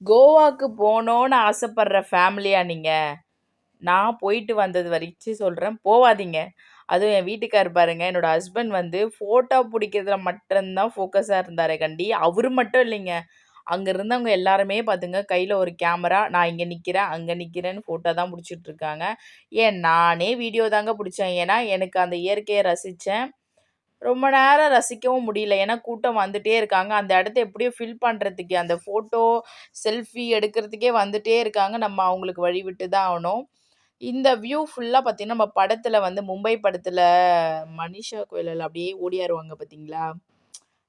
கோவாக்கு போணும்னு ஆசைப்படுற ஃபேமிலியா நீங்க? நான் போயிட்டு வந்தது வரைக்கும் சொல்றேன். போவாதீங்க. அதுவும் என் வீட்டுக்காரர் பாருங்க, என்னோட ஹஸ்பண்ட் வந்து ஃபோட்டோ புடிக்கிறதுல மட்டும் தான் ஃபோக்கஸா இருந்தாரே கண்டி, அவரு மட்டும் இல்லைங்க. அங்க இருந்தவங்க எல்லாருமே பாத்துங்க, கையில ஒரு கேமரா, நான் இங்க நிக்கிறேன், அங்க நிக்கிறேன்னு ஃபோட்டோ தான் புடிச்சிட்டு இருக்காங்க. ஏன் நானே வீடியோ தாங்க புடிச்சேன். ஏன்னா, எனக்கு அந்த இயற்கைய ரசிச்சேன். ரொம்ப நேரம் ரசிக்கவும் முடியல. ஏன்னா கூட்டம் வந்துட்டே இருக்காங்க. அந்த இடத்த எப்படியோ ஃபில் பண்றதுக்கு, அந்த ஃபோட்டோ, செல்ஃபி எடுக்கிறதுக்கே வந்துட்டே இருக்காங்க. நம்ம அவங்களுக்கு வழி விட்டு தான் ஆகணும். இந்த வியூ ஃபுல்லா பார்த்தீங்கன்னா, நம்ம படத்துல வந்து மும்பை படத்துல மனிஷா கொய்ராலா அப்படியே ஓடியாருவாங்க பார்த்தீங்களா?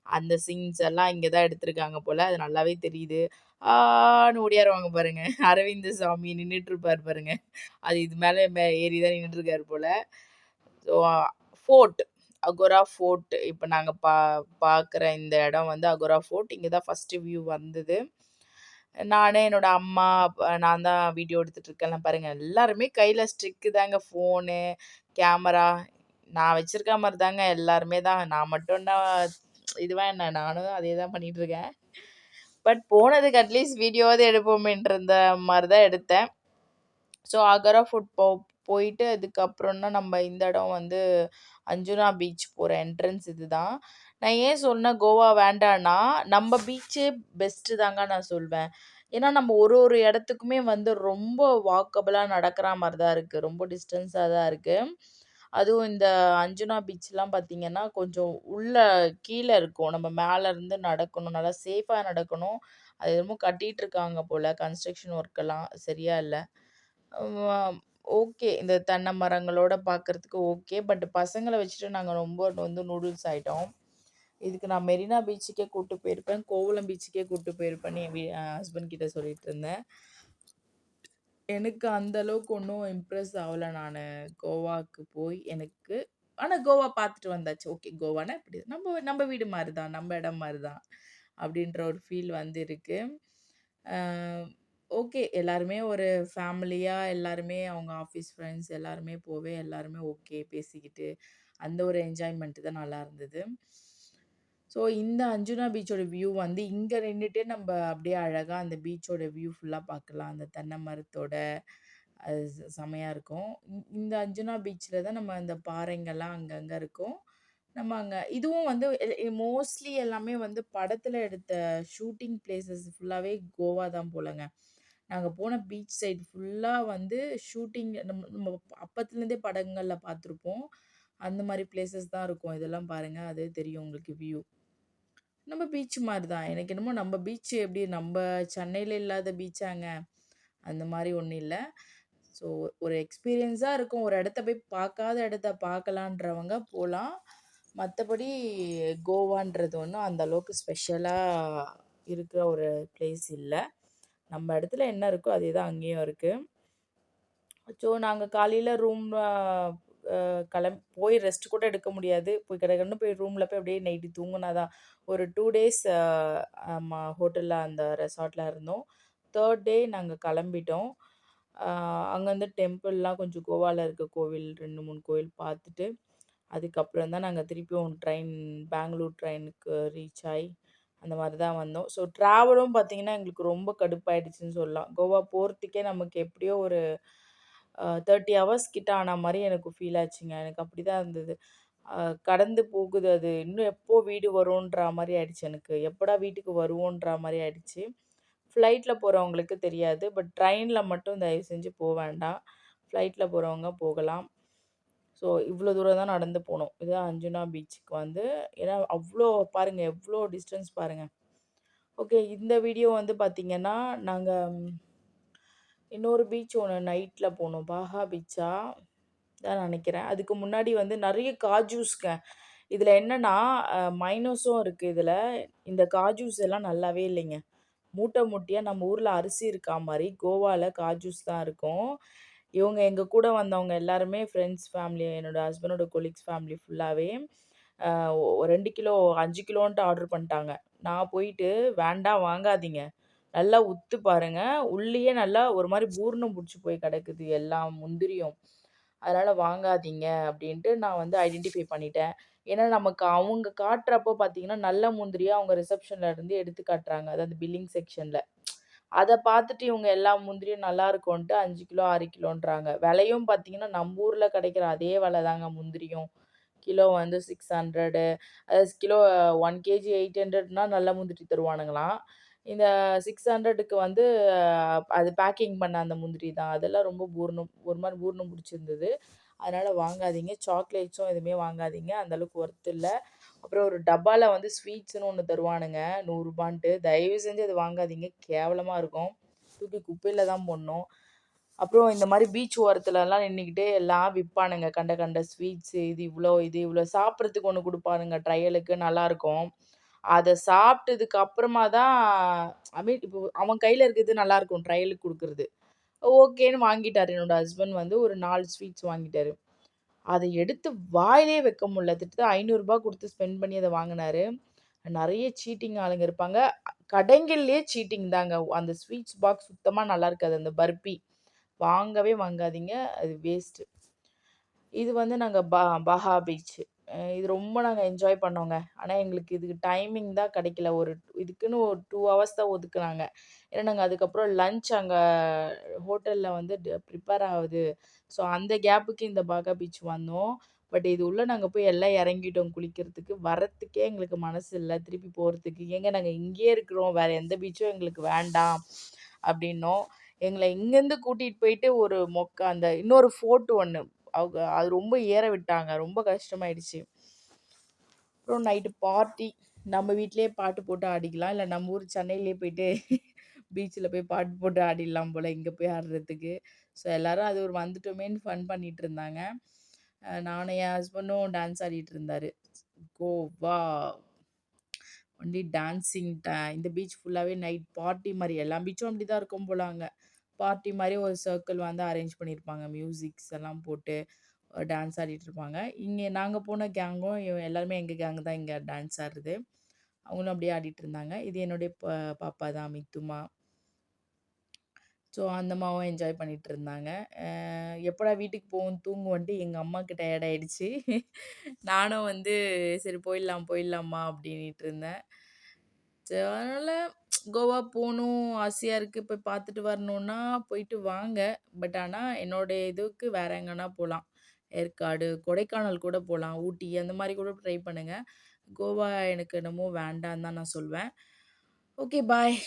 அந்த சீன்ஸ் எல்லாம் இங்க தான் எடுத்திருக்காங்க போல. அது நல்லாவே தெரியுது. ஆன்னு ஓடியாருவாங்க பாருங்க. அரவிந்த் சாமி நின்னுட்டு இருப்பாரு பாருங்க. அது இது மேல ஏறி தான் நின்னுட்டு இருக்காரு போல. ஸோ ஃபோர்ட், அகோரா ஃபோர்ட் இப்ப நாங்க பார்க்குற இந்த இடம் வந்து அகோரா ஃபோர்ட். இங்க தான் ஃபர்ஸ்ட்டு வியூ வந்தது. நானு, என்னோட அம்மா, நான் தான் வீடியோ எடுத்துட்டு இருக்கேன்லாம் பாருங்க. எல்லாருமே கையில ஸ்டிக்கு தாங்க. ஃபோனு, கேமரா நான் வச்சிருக்க மாரி தாங்க எல்லாருமே தான். நான் மட்டும் என்ன இதுவா என்ன? நானும் அதே தான் பண்ணிட்டு இருக்கேன். பட் போனதுக்கு அட்லீஸ்ட் வீடியோவாவது எடுப்போமேன்ற மாரி தான் எடுத்தேன். ஸோ அகரா ஃபுட் போயிட்டு அதுக்கப்புறம் தான் நம்ம இந்த இடம் வந்து அஞ்சுனா பீச் போற என்ட்ரன்ஸ் இதுதான். நான் ஏன் சொன்னேன் கோவா வேண்டான்னா, நம்ம பீச்சே பெஸ்ட்டு தாங்க நான் சொல்வேன். ஏன்னா நம்ம ஒரு ஒரு இடத்துக்குமே வந்து ரொம்ப வாக்கபிளா நடக்கிற மாரி தான் இருக்கு. ரொம்ப டிஸ்டன்ஸா தான் இருக்கு. அதுவும் இந்த அஞ்சுனா பீச்லாம் பார்த்தீங்கன்னா, கொஞ்சம் உள்ள கீழ இருக்கும். நம்ம மேல இருந்து நடக்கணும். நல்லா சேஃபா நடக்கணும். அது என்னமோ கட்டிட்டு இருக்காங்க போல. கன்ஸ்ட்ரக்ஷன் ஒர்க்கெல்லாம் சரியா இல்ல. ஓகே. இந்த தென்னை மரங்களோட பார்க்கறதுக்கு ஓகே. பட் பசங்கள வச்சுட்டு நாங்க ரொம்ப வந்து நூடுல்ஸ் ஆயிட்டோம். இதுக்கு நான் மெரினா பீச்சுக்கே கூட்டு போயிருப்பேன். கோவளம் பீச்சுக்கே கூட்டு போயிருப்பேன்னு என் ஹஸ்பண்ட் கிட்ட சொல்லிட்டு இருந்தேன். எனக்கு அந்த அளவுக்கு ஒண்ணும் இம்ப்ரெஸ் ஆவல நானு. கோவாக்கு போய் எனக்கு ஆனா கோவா பார்த்துட்டு வந்தாச்சு. ஓகே கோவான்னா இப்படி நம்ம நம்ம வீடு மாரி தான். நம்ம இடம் மாரி தான். அப்படின்ற ஒரு ஃபீல் வந்து இருக்கு. அ ஓகே. எல்லாருமே ஒரு ஃபேமிலியா எல்லாருமே அவங்க ஆஃபீஸ் ஃப்ரெண்ட்ஸ் எல்லாருமே போவே எல்லாருமே ஓகே பேசிக்கிட்டு, அந்த ஒரு என்ஜாய்மெண்ட் தான் நல்லா இருந்தது. ஸோ இந்த அஞ்சுனா பீச்சோட வியூ வந்து இங்க நின்னுட்டே நம்ப அப்படியே அழகா அந்த பீச்சோட வியூ ஃபுல்லா பார்க்கலாம். அந்த தென்னை மரத்தோட அது செமையா இருக்கும். இந்த அஞ்சுனா பீச்ல தான் நம்ம அந்த பாறைங்கள்லாம் அங்கங்க இருக்கும். நம்ம அங்க இதுவும் வந்து மோஸ்ட்லி எல்லாமே வந்து படத்துல எடுத்த ஷூட்டிங் பிளேஸஸ் ஃபுல்லாவே கோவா தான் போலங்க. நாங்க போன பீச் சைடு ஃபுல்லா வந்து ஷூட்டிங் நம்ம நம்ம அப்பத்துலேருந்தே படங்கள்ல பார்த்துருப்போம். அந்த மாரி பிளேஸஸ் தான் இருக்கும். இதெல்லாம் பாருங்க. அதே தெரியும் உங்களுக்கு வியூ. நம்ம பீச் மாரி தான். எனக்கு என்னமோ நம்ம பீச் எப்படி நம்ப சென்னையில இல்லாத பீச்சாங்க. அந்த மாரி ஒண்ணும் இல்ல. ஸோ ஒரு எக்ஸ்பீரியன்ஸா இருக்கும். ஒரு இடத்த போய் பார்க்காத இடத்த பார்க்கலான்றவங்க போலாம். மத்தபடி கோவான்றது ஒண்ணும் அந்த அளவுக்கு ஸ்பெஷலா இருக்கிற ஒரு பிளேஸ் இல்ல. நம்ம இடத்துல என்ன இருக்கோ அதே தான் அங்கேயும் இருக்கு. ஸோ நாங்க காலையில ரூம் போய் ரெஸ்ட் கூட எடுக்க முடியாது. போய் கடகடன்னு போய் ரூம்ல போய் அப்படியே நைட்டு தூங்குனா தான். ஒரு 2 டேஸ் ஆமா ஹோட்டல்ல அந்த ரெசார்ட்ல இருந்தோம். 3 டே நாங்க கிளம்பிட்டோம். அ அங்க வந்து டெம்பிள்லாம் கொஞ்சம் கோவால இருக்க கோவில் 2, 3 கோவில் பார்த்துட்டு, அதுக்கப்புறம் தான் நாங்க திருப்பியும் பெங்களூர் ட்ரெயினுக்கு ரீச் ஆயி, அந்த மாரி தான் வந்தோம். ஸோ ட்ராவலும் பார்த்தீங்கன்னா, எங்களுக்கு ரொம்ப கடுப்பாயிடுச்சுன்னு சொல்லலாம். கோவா போறதுக்கே நமக்கு எப்படியோ ஒரு 30 ஹவர்ஸ் கிட்ட ஆன மாரி எனக்கு ஃபீல் ஆச்சுங்க. எனக்கு அப்படிதான் இருந்தது. அ கடந்து போகுது அது. இன்னும் எப்போ வீடு வரும்ன்ற மாரி ஆயிடுச்சு எனக்கு. எப்படா வீட்டுக்கு வருவோன்ற மாரி ஆயிடுச்சு. ஃப்ளைட்ல போறவங்களுக்கு தெரியாது. பட் ட்ரெயின்ல மட்டும் தயவு செஞ்சு வேண்டாம். ஃப்ளைட்ல போறவங்க போகலாம். ஸோ இவ்ளோ தூரம் தான் நடந்து போனோம். இதுதான் அஞ்சுனா பீச்சுக்கு வந்து ஏன்னா அவ்ளோ பாருங்க எவ்ளோ டிஸ்டன்ஸ் பாருங்க. ஓகே இந்த வீடியோ வந்து பார்த்தீங்கன்னா, நாங்க இன்னொரு பீச் ஒண்ணு நைட்ல போனோம். பாகா பீச்சா? தான் நெனைக்கிறேன். அதுக்கு முன்னாடி வந்து நெறைய காஜூஸ்ங்க. இதுல என்னன்னா, மைனஸும் இருக்கு இதுல. இந்த காஜூஸ் எல்லாம் நல்லாவே இல்லைங்க. மூட்டை மூட்டையா நம்ம ஊர்ல அரிசி இருக்கா மாரி, கோவால காஜூஸ் தான் இருக்கும். இவங்க எங்க கூட வந்தவங்க எல்லாருமே ஃப்ரெண்ட்ஸ் ஃபேமிலி, என்னோட ஹஸ்பண்டோட கொலீக்ஸ் ஃபேமிலி ஃபுல்லாவே, அ 2 கிலோ, 5 கிலோன்ட்டு ஆர்டர் பண்ணிட்டாங்க. நான் போயிட்டு, "வேண்டாம் வாங்காதீங்க. நல்லா உத்து பாருங்க. உள்ளயே நல்லா ஒரு மாரி பூர்ணம் புடிச்சு போய் கிடக்குது எல்லா முந்திரியும். அதனால வாங்காதீங்க." அப்படின்ட்டு நான் வந்து ஐடென்டிஃபை பண்ணிட்டேன். ஏன்னா, நமக்கு அவங்க காட்டுறப்போ பார்த்தீங்கன்னா, நல்ல முந்திரியா அவங்க ரிசப்ஷன்ல இருந்து எடுத்து காட்டுறாங்க. அதாவது பில்லிங் செக்ஷன்ல. அத பார்த்துட்டு இவங்க எல்லா முந்திரியும் நல்லா இருக்குன்ட்டு 5 கிலோ, 6 கிலோன்றாங்க. விலையும் பார்த்தீங்கன்னா, நம்ப ஊர்ல கிடைக்கிற அதே விலை தாங்க முந்திரியும். கிலோ வந்து 600 கிலோ 1 கேஜி 800னா நல்ல முந்திரி தருவானுங்களாம். இந்த 600க்கு வந்து அது பேக்கிங் பண்ண அந்த முந்திரி தான். அதெல்லாம் ரொம்ப பூர்ணம் ஒரு மாரி பூர்ணம் பிடிச்சிருந்தது. அதனால வாங்காதீங்க. சாக்லேட்ஸும் எதுவுமே வாங்காதீங்க. அந்த அளவுக்கு ஒர்த் இல்ல. அப்புறம் ஒரு டப்பால வந்து ஸ்வீட்ஸ்ன்னு ஒண்ணு தருவானுங்க. ரூ. 100ன்ட்டு. தயவு செஞ்சு அது வாங்காதீங்க. கேவலமா இருக்கும். தூக்கி குப்பையில தான் போடணும். அப்புறம் இந்த மாரி பீச் ஓரத்துலலாம் நின்னுக்கிட்டு எல்லாம் விப்பானுங்க. கண்ட கண்ட ஸ்வீட்ஸு இது இவ்ளோ சாப்பிடுறதுக்கு ஒண்ணு குடுப்பானுங்க ட்ரையலுக்கு நல்லாருக்கும். அத சாப்பிட்டதுக்கு அப்புறமா தான் ஐ மீன் இப்போ அவன் கையில இருக்கிறது நல்லாருக்கும் ட்ரையலுக்கு குடுக்குறது. ஓகேன்னு வாங்கிட்டாரு என்னோட ஹஸ்பண்ட் வந்து ஒரு 4 ஸ்வீட்ஸ் வாங்கிட்டாரு. அத எடுத்து வாயிலேயே வைக்க முடியல. கிட்டத்தட்ட ரூ. 500 குடுத்து ஸ்பெண்ட் பண்ணி அத வாங்குனாரு. நெறைய சீட்டிங் ஆளுங்க இருப்பாங்க. கடைங்கள்லயே சீட்டிங் தாங்க. அந்த ஸ்வீட்ஸ் பாக்ஸ் சுத்தமா நல்லா இருக்காது. அந்த பர்பி. வாங்கவே வாங்காதீங்க. அது வேஸ்ட்டு. இது வந்து நாங்க பஹா பீச். இது ரொம்ப நாங்க என்ஜாய் பண்ணோங்க. ஆனா எங்களுக்கு இதுக்கு டைமிங் தான் கிடைக்கல. இதுக்குன்னு ஒரு 2 ஹவர்ஸ் தான் ஒதுக்குனாங்க. ஏன்னா நாங்க அதுக்கப்புறம் லஞ்ச் அங்க ஹோட்டல்ல வந்து ப்ரிப்பேர் ஆவுது. ஸோ அந்த கேப்புக்கு இந்த பாகா பீச் வந்தோம். பட் இது உள்ள நாங்க போய் எல்லாம் இறங்கிட்டோம் குளிக்கிறதுக்கு. வரத்துக்கே எங்களுக்கு மனசு இல்ல. திருப்பி போறதுக்கு. ஏங்க நாங்க இங்கேயே இருக்கிறோம். வேற எந்த பீச்சும் எங்களுக்கு வேண்டாம் அப்டின்னோம். எங்கள இங்கேருந்து கூட்டிட்டு போயிட்டு ஒரு அந்த இன்னொரு ஃபோர்ட் ஒண்ணு. அவங்க அது ரொம்ப ஏற விட்டாங்க. ரொம்ப கஷ்டமாயிடுச்சு. அப்புறம் நைட்டு பார்ட்டி. நம்ம வீட்லயே பாட்டு போட்டு ஆடிக்கலாம். இல்ல நம்ம ஊர் சென்னையிலேயே போயிட்டு பீச்ல போய் பாட்டு போட்டு ஆடிடலாம் போல, இங்க போய் ஆடுறதுக்கு. ஸோ எல்லாரும் அது ஒரு வந்துட்டோமேன்னு ஃபன் பண்ணிட்டு இருந்தாங்க. நானும் என் ஹஸ்பண்டும் டான்ஸ் ஆடிட்டு இருந்தாரு. கோவா ஒன்லி டான்சிங் இந்த பீச் ஃபுல்லாவே நைட் பார்ட்டி மாரி. எல்லா பீச்சும் அப்படிதான் இருக்கும் போல அங்க. பார்ட்டி மாரி ஒரு சர்க்கிள் வந்து அரேஞ்ச் பண்ணியிருப்பாங்க. மியூசிக்ஸ் எல்லாம் போட்டு டான்ஸ் ஆடிட்டு இருப்பாங்க. இங்க நாங்க போன கேங்கும் எல்லாருமே எங்க கேங் தான் இங்க டான்ஸ் ஆடுறது. அவங்களும் அப்படியே ஆடிட்டு இருந்தாங்க. இது என்னுடைய பாப்பா தான் மித்துமா. ஸோ அந்த அம்மாவும் என்ஜாய் பண்ணிட்டு இருந்தாங்க. எப்படா வீட்டுக்கு போவோம் தூங்குவோன்ட்டு எங்க அம்மாக்கு டயர்ட் ஆயிடுச்சு. நானும் வந்து சரி போயிடலாம் போயிடலாம்மா அப்படின்ட்டு இருந்தேன். சரி அதனால கோவா போணும் ஆசையா இருக்கு. போய் பார்த்துட்டு வரணும்னா போயிட்டு வாங்க. பட் ஆனா என்னோட இதுக்கு வேற எங்கனா போலாம். ஏற்காடு, கொடைக்கானல் கூட போலாம். ஊட்டி அந்த மாரி கூட ட்ரை பண்ணுங்க. கோவா எனக்கு என்னமோ வேண்டான்னு தான் நான் சொல்வேன். Okay bye.